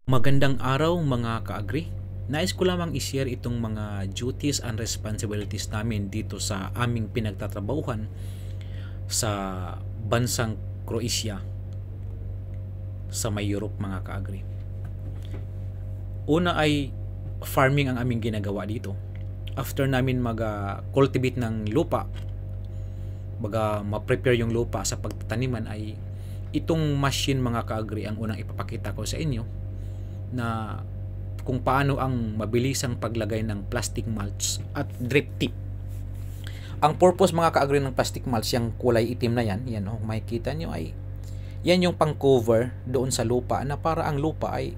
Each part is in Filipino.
Magandang araw mga ka-agri. Nais ko lamang i-share itong mga duties and responsibilities namin dito sa aming pinagtatrabahuhan sa bansang Croatia sa may Europe mga ka-agri. Una ay farming ang aming ginagawa dito. After namin mag-cultivate ng lupa, ma-prepare yung lupa sa pagtataniman ay itong machine mga ka-agri ang unang ipapakita ko sa inyo na kung paano ang mabilisang paglagay ng plastic mulch at drip tip. Ang purpose mga ka-agri ng plastic mulch, yung kulay itim na yan, makikita nyo ay yan yung pang cover doon sa lupa na para ang lupa ay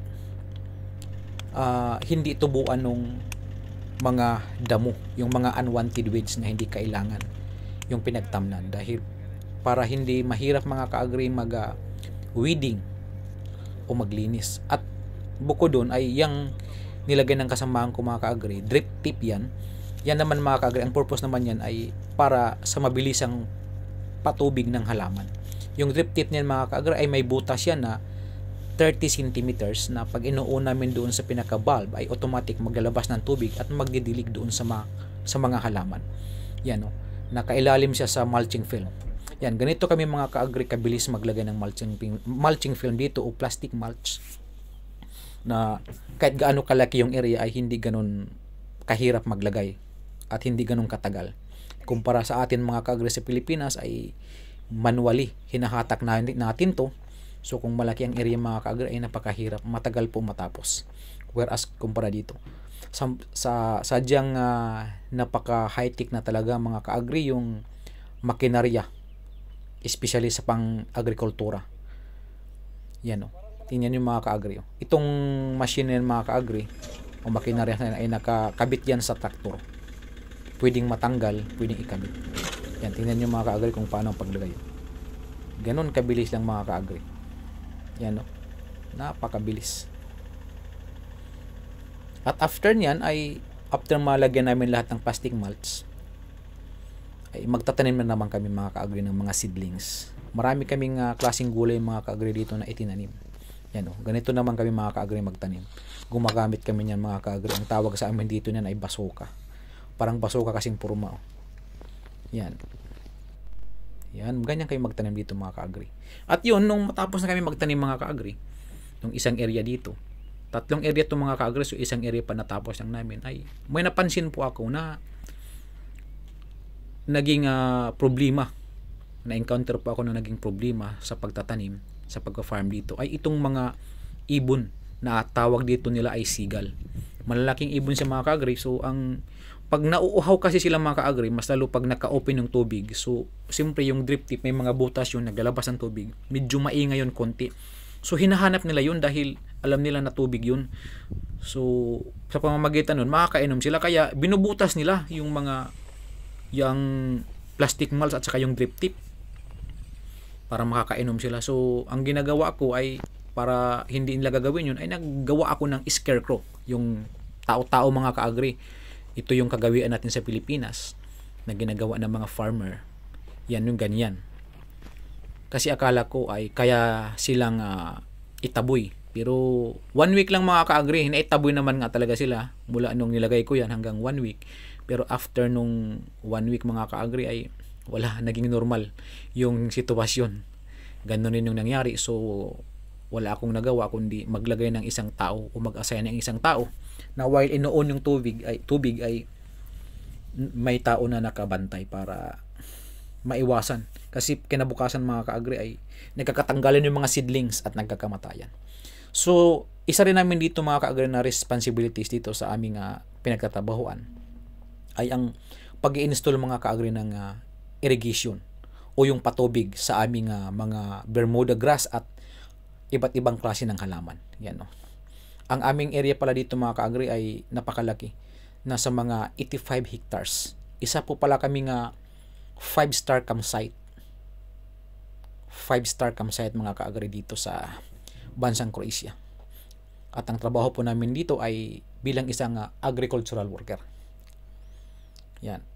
hindi tubuan ng mga damo, yung mga unwanted weeds na hindi kailangan yung pinagtamnan, dahil para hindi mahirap mga ka-agri weeding o maglinis. At bukod doon ay yung nilagay ng kasamahan ko mga ka-agri, drip tip yan. Yan naman mga ka-agri, ang purpose naman yan ay para sa mabilisang patubig ng halaman. Yung drip tip niyan mga ka-agri ay may butas yan na 30 centimeters na pag inuuna namin doon sa pinaka-bulb ay automatic maglalabas ng tubig at magdidilig doon sa mga halaman. Yan nakailalim siya sa mulching film. Yan, ganito kami mga ka-agri kabilis maglagay ng mulching film dito o plastic mulch, na kahit gaano kalaki yung area ay hindi ganun kahirap maglagay at hindi ganun katagal. Kumpara sa atin mga ka-agri sa Pilipinas ay manually hinahatak natin to. So kung malaki ang area mga ka-agri ay napakahirap, matagal po matapos. Whereas kumpara dito sadyang napaka high-tech na talaga mga ka-agri yung makinarya, especially sa pang-agrikultura. Yan tingnan yung mga ka-agri. Itong machine yan mga ka-agri o makinarya na ay nakakabit yan sa traktor. Pwedeng matanggal, pwedeng ikabit. Yan, tingnan yung mga ka-agri kung paano ang paglagay. Ganon kabilis lang mga ka-agri. Yan napakabilis. At after niyan ay after malagyan namin lahat ng plastic mulch ay magtatanim na naman kami mga ka-agri ng mga seedlings. Marami kaming klaseng gulay mga ka-agri dito na itinanim. Yan ganito naman kami mga ka-agri magtanim. Gumagamit kami niyan mga ka-agri. Ang tawag sa amin dito niyan ay basoka. Parang basoka kasing purma. Yan. Yan, ganyan kayo magtanim dito mga ka-agri. At yun, nung matapos na kami magtanim mga ka-agri, nung isang area dito, 3 area itong mga ka-agri, so isang area pa natapos lang namin, ay may napansin po ako na naging problema. Na-encounter po ako na naging problema sa pagtatanim, sa pagka-farm dito, ay itong mga ibon na tawag dito nila ay seagull. Malalaking ibon sa mga ka-agri, so pag nauuhaw kasi sila mga ka-agri, mas lalo pag naka-open yung tubig, so siyempre yung drip tip may mga butas yun, naglalabas ng tubig, medyo maingay yun konti. So hinahanap nila yun dahil alam nila na tubig yun. So sa pamamagitan nun makakainom sila, kaya binubutas nila yung plastic mulch at saka yung drip tip para makakainom sila. So ang ginagawa ko ay para hindi nila gagawin yun ay naggawa ako ng scarecrow, yung tao-tao mga ka-agri. Ito yung kagawian natin sa Pilipinas na ginagawa ng mga farmer. Yan yung ganyan. Kasi akala ko ay kaya silang itaboy. Pero 1 week lang mga ka-agri, naitaboy naman nga talaga sila mula nung nilagay ko yan hanggang 1 week. Pero after nung 1 week mga ka-agri ay wala, naging normal yung sitwasyon. Ganun rin yung nangyari. So wala akong nagawa kundi maglagay ng isang tao o mag-assign ng isang tao na while inoon yung tubig ay may tao na nakabantay para maiwasan. Kasi kinabukasan mga ka-agri ay nagkakatanggalan yung mga seedlings at nagkakamatayan. So isa rin namin dito mga ka-agri na responsibilities dito sa aming pinagtatrabahuan ay ang pag-i-install mga ka-agri ng irrigation o yung patubig sa aming mga Bermuda grass at iba't ibang klase ng halaman. Yan Ang aming area pala dito mga ka-agri ay napakalaki. Nasa mga 85 hectares. Isa po pala kaming 5-star campsite. 5-star campsite mga ka-agri dito sa bansang Croatia. At ang trabaho po namin dito ay bilang isang agricultural worker. Yan.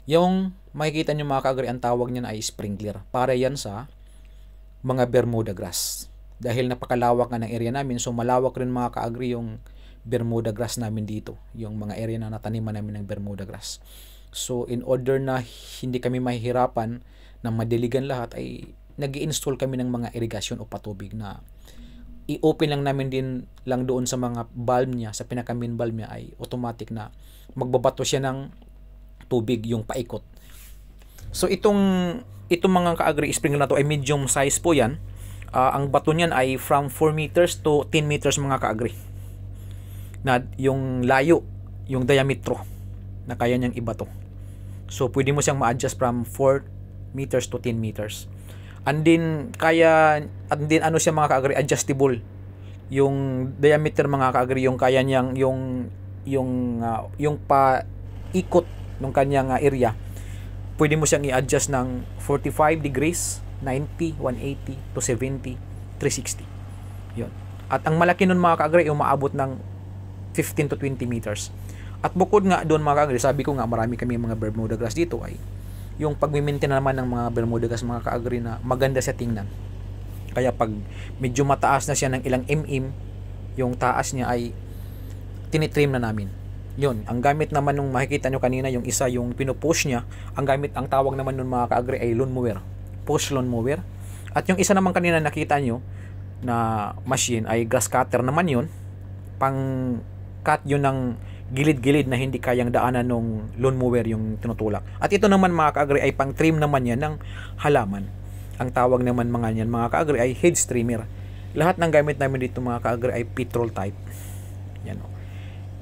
Yung makikita nyo mga ka-agri, ang tawag niyan ay sprinkler. Para yan sa mga Bermuda grass. Dahil napakalawak nga ng area namin, so malawak rin mga ka-agri yung Bermuda grass namin dito, yung mga area na nataniman namin ng Bermuda grass. So in order na hindi kami mahihirapan na madiligan lahat, ay nag-i-install kami ng mga irrigation o patubig na i-open lang namin din lang doon sa mga valve niya, sa pinaka main valve niya ay automatic na magbabato siya ng tubig yung paikot. So itong mga ka-agri sprinkler na to ay medium size po yan. Ang bato niyan ay from 4 meters to 10 meters mga ka-agri. Na yung layo, yung diametro na kaya niyang ibato. So pwede mo siyang ma-adjust from 4 meters to 10 meters. And then ano siya mga ka-agri, adjustable. Yung diameter mga ka-agri, yung kaya niyang yung paikot ng kanyang area. Pwede mo siyang i-adjust ng 45 degrees, 90, 180 to 70, 360. Yun. At ang malaki nun mga ka-agri, umaabot ng 15 to 20 meters. At bukod nga doon mga ka-agri, sabi ko nga marami kami mga Bermuda grass dito, ay yung pag-maintain naman ng mga Bermuda grass mga ka-agri na maganda siya tingnan. Kaya pag medyo mataas na siya ng ilang yung taas niya ay tinitrim na namin. Yun, ang gamit naman nung makikita nyo kanina, yung isa yung pinupush niya, ang tawag naman nun mga ka-agri ay lawn mower, push lawn mower. At yung isa naman kanina nakita nyo na machine ay grass cutter naman yun, pang cut yun ng gilid-gilid na hindi kayang daanan ng lawn mower yung tinutulak. At ito naman mga ka-agri ay pang trim naman yan ng halaman. Ang tawag naman mga ka-agri ay hedge trimmer. Lahat ng gamit namin dito mga ka-agri ay petrol type. Yan o.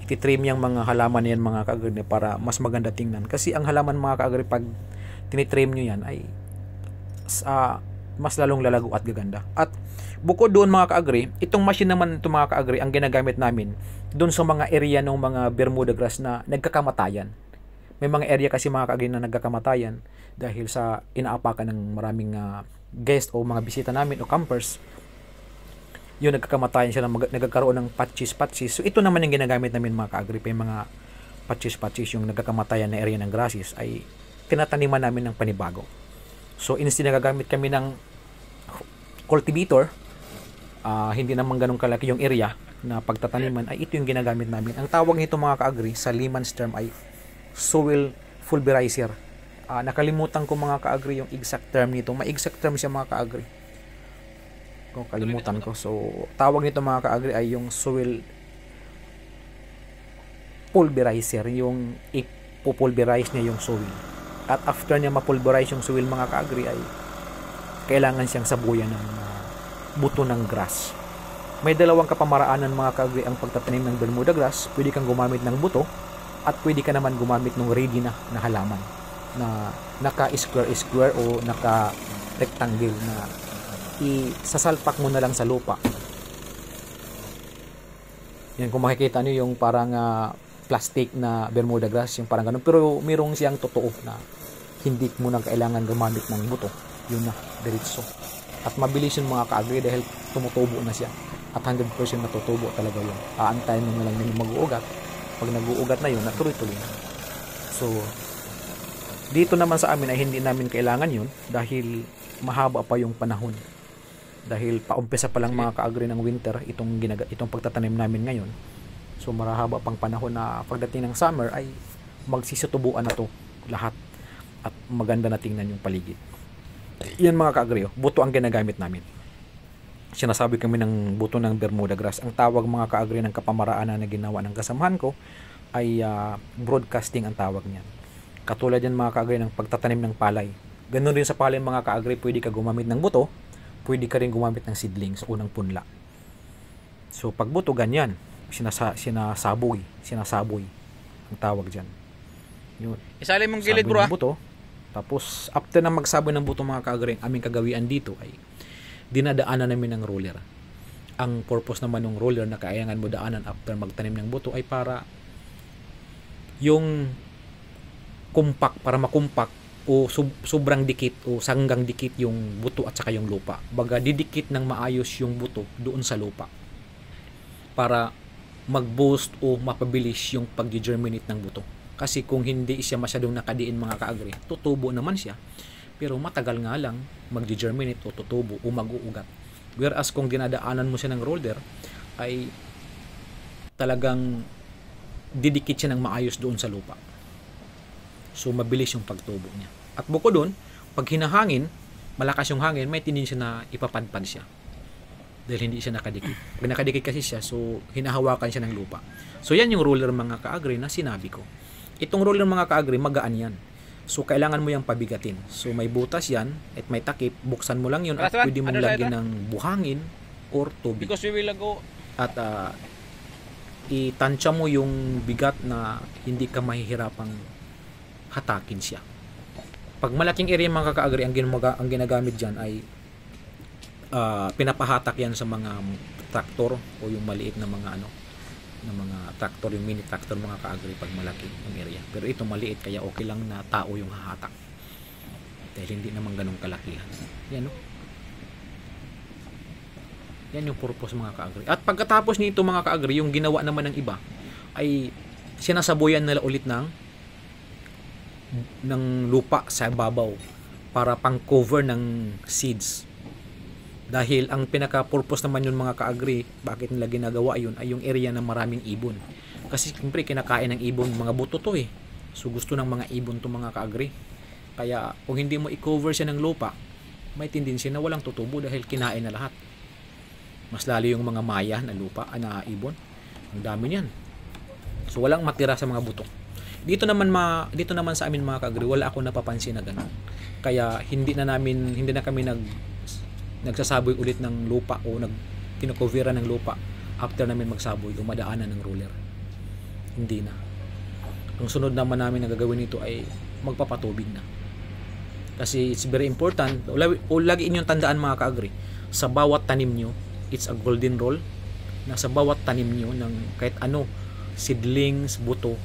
Ititrim yung mga halaman yan mga ka-agri para mas maganda tingnan. Kasi ang halaman mga ka-agri pag tinitrim nyo yan ay mas lalong lalago at gaganda. At bukod doon mga ka-agri, itong machine naman ito mga ka-agri, ang ginagamit namin doon sa mga area ng mga Bermuda grass na nagkakamatayan. May mga area kasi mga ka-agri na nagkakamatayan dahil sa inaapakan ng maraming guest o mga bisita namin o campers. Yun, nagkakamatayan siya, nagkakaroon ng patches. So ito naman yung ginagamit namin mga ka-agri, pa yung mga patches yung nagkakamatayan na area ng grasses ay tinataniman namin ng panibago. So instead nagagamit kami ng cultivator, hindi naman ganun kalaki yung area na pagtataniman, ay ito yung ginagamit namin. Ang tawag nito mga ka-agri sa layman's term ay soil pulverizer. Nakalimutan ko mga ka-agri yung exact term nito. May exact term siya mga ka-agri. Kalimutan ko. So tawag nito mga ka-agri ay yung soil pulverizer, yung ipopulverize niya yung soil. At after niya mapulverize yung soil mga ka-agri ay kailangan siyang sabuyan ng buto ng grass. May dalawang kapamaraanan mga ka-agri ang pagtatanim ng Bermuda grass. Pwede kang gumamit ng buto at pwede ka naman gumamit ng ready na halaman na naka-square o naka-rectangle na isasalpak mo na lang sa lupa. Yan, kung makikita nyo yung parang plastic na Bermuda grass, yung parang ganun. Pero mayroong siyang totoo na hindi mo na kailangan gumamit ng buto. Yun na, diretso. At mabilis yung mga ka-agri dahil tumutubo na siya. At 100% natutubo talaga yun. Aantayin mo na lang yung mag-uugat. Pag nag-uugat na yun, natuloy-tuloy na. So, dito naman sa amin ay hindi namin kailangan yun dahil mahaba pa yung panahon. Dahil paumpisa pa lang mga ka-agri ng winter itong pagtatanim namin ngayon. So marahaba pang panahon na pagdating ng summer ay magsisitubuan na to lahat at maganda na tingnan yung paligid. Yan mga ka-agri, buto ang ginagamit namin. Sinasabi kami ng buto ng Bermuda grass. Ang tawag mga ka-agri ng kapamaraanan na ginawa ng kasamahan ko ay broadcasting ang tawag niyan. Katulad yan mga ka-agri ng pagtatanim ng palay. Ganun rin sa palay mga ka-agri, pwede ka gumamit ng buto, pwede ka rin gumamit ng seedling sa unang punla. So pag buto ganyan, sinasaboy ang tawag dyan. Yun. Isali mong gilid bro. Buto. Tapos after na magsaboy ng buto mga ka-agri, ang aming kagawian dito ay dinadaanan namin ng roller. Ang purpose naman ng roller na kailangan mo daanan after magtanim ng buto ay para yung para makumpak o sobrang dikit o sanggang dikit yung buto at saka yung lupa. Baga didikit ng maayos yung buto doon sa lupa para mag-boost o mapabilis yung pag-germinate ng buto. Kasi kung hindi siya masyadong nakadiin mga ka-agri, tutubo naman siya pero matagal nga lang mag-germinate o tutubo o mag-uugat. Whereas kung dinadaanan mo siya ng roller, ay talagang didikit siya ng maayos doon sa lupa. So, mabilis yung pagtubo niya. At bukod doon, pag hinahangin, malakas yung hangin, may tendensya na ipapadpad siya. Dahil hindi siya nakadikit. Pag nakadikit kasi siya, so hinahawakan siya ng lupa. So, yan yung roller mga ka-agri na sinabi ko. Itong roller mga ka-agri, magaan yan. So, kailangan mo yung pabigatin. So, may butas yan at may takip. Buksan mo lang yun at pwede mong lagyan ng buhangin or tubig. Because we will go. At itansya mo yung bigat na hindi ka mahihirapang hatakin siya. Pag malaking area mga ka-agri, ang ginagamit dyan ay pinapahatak yan sa mga traktor o yung maliit na mga na mga traktor, yung mini traktor mga ka-agri pag malaki yung area. Pero ito maliit kaya okay lang na tao yung hahatak. Dahil hindi naman ganun kalakihan. Yan o. Yan yung purpose mga ka-agri. At pagkatapos nito mga ka-agri, yung ginawa naman ng iba ay sinasabuyan nila ulit ng lupa sa babaw para pang cover ng seeds. Dahil ang pinaka-purpose naman yun mga ka-agri, bakit nila ginagawa yun, ay yung area na maraming ibon. Kasi siyempre kinakain ng ibon mga buto to eh. So gusto ng mga ibon to mga ka-agri. Kaya kung hindi mo i-cover siya ng lupa, may tendency na walang tutubo dahil kinain na lahat. Mas lalo yung mga maya na lupa, na ibon. Ang dami niyan. So walang matira sa mga buto. Dito naman sa amin mga ka-agri, wala ako napapansin na ganun. Kaya hindi na kami nagsasaboy ulit ng lupa o kinukovera ng lupa after namin magsaboy o madaanan ng roller. Hindi na. Ang sunod naman namin na gagawin nito ay magpapatubig na. Kasi it's very important. Lagi inyong tandaan mga ka-agri, sa bawat tanim nyo, it's a golden rule na sa bawat tanim nyo ng kahit ano, seedlings, buto,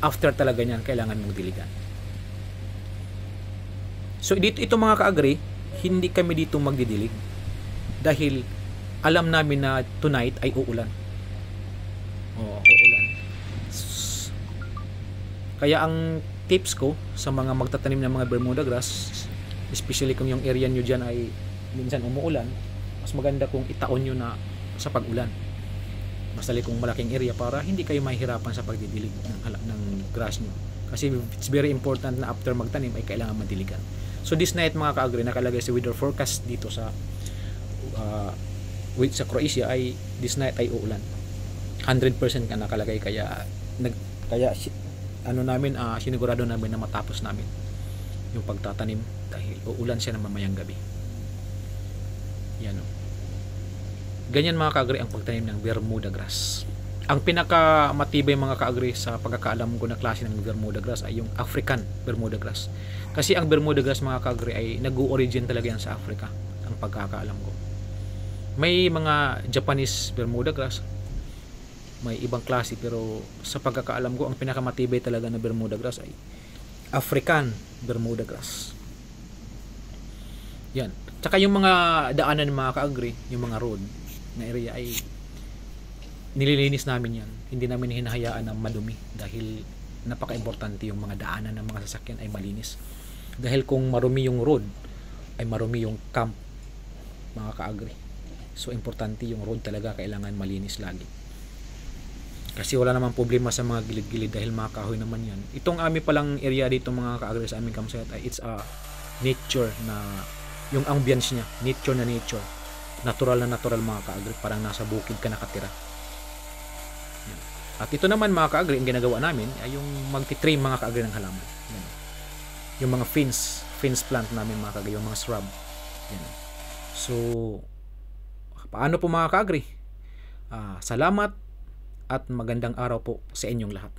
after talaga niyan, kailangan mong diligan. So ito mga ka-agri, hindi kami dito magdidilig dahil alam namin na tonight ay uulan. Uulan. Kaya ang tips ko sa mga magtatanim ng mga Bermuda grass, especially kung yung area nyo dyan ay minsan umuulan, mas maganda kung itaon nyo na sa pag-ulan. Mas dali kung malaking area para hindi kayo mahihirapan sa pagdidilig ng grass nyo. Kasi it's very important na after magtanim ay kailangan madiligan. So this night mga ka-agri, nakalagay sa weather forecast dito sa Croatia ay this night ay uulan. 100% ka nakalagay kaya sinigurado namin na matapos namin yung pagtatanim dahil uulan siya ng mamayang gabi. Yan o. Ganyan mga ka-agri ang pagtanim ng Bermuda grass. Ang pinakamatibay mga ka-agri sa pagkakaalam ko na klase ng Bermuda grass ay yung African Bermuda grass. Kasi ang Bermuda grass mga ka-agri ay nag-origin talaga yan sa Africa, ang pagkakaalam ko. May mga Japanese Bermuda grass, may ibang klase, pero sa pagkakaalam ko ang pinakamatibay talaga na Bermuda grass ay African Bermuda grass. Yan. Tsaka yung mga daanan ng mga ka-agri, yung mga road na area ay nililinis namin yan. Hindi namin hinahayaan na madumi dahil napaka-importante yung mga daanan ng mga sasakyan ay malinis. Dahil kung marumi yung road, ay marumi yung camp, mga ka-agri. So, importante yung road talaga, kailangan malinis lagi. Kasi wala namang problema sa mga gilid-gilid dahil mga kahoy naman yan. Itong ami palang area dito mga ka-agri sa aming campsite ay it's a nature na, yung ambience niya, nature na nature. Natural na natural mga ka-agri, parang nasa bukid ka nakatira. At ito naman mga ka-agri, ang ginagawa namin ay yung magti-trim mga ka-agri ng halaman. Yan. Yung mga fence plant namin mga ka-agri, yung mga shrub. Yan. So, paano po mga ka-agri? Salamat at magandang araw po sa inyong lahat.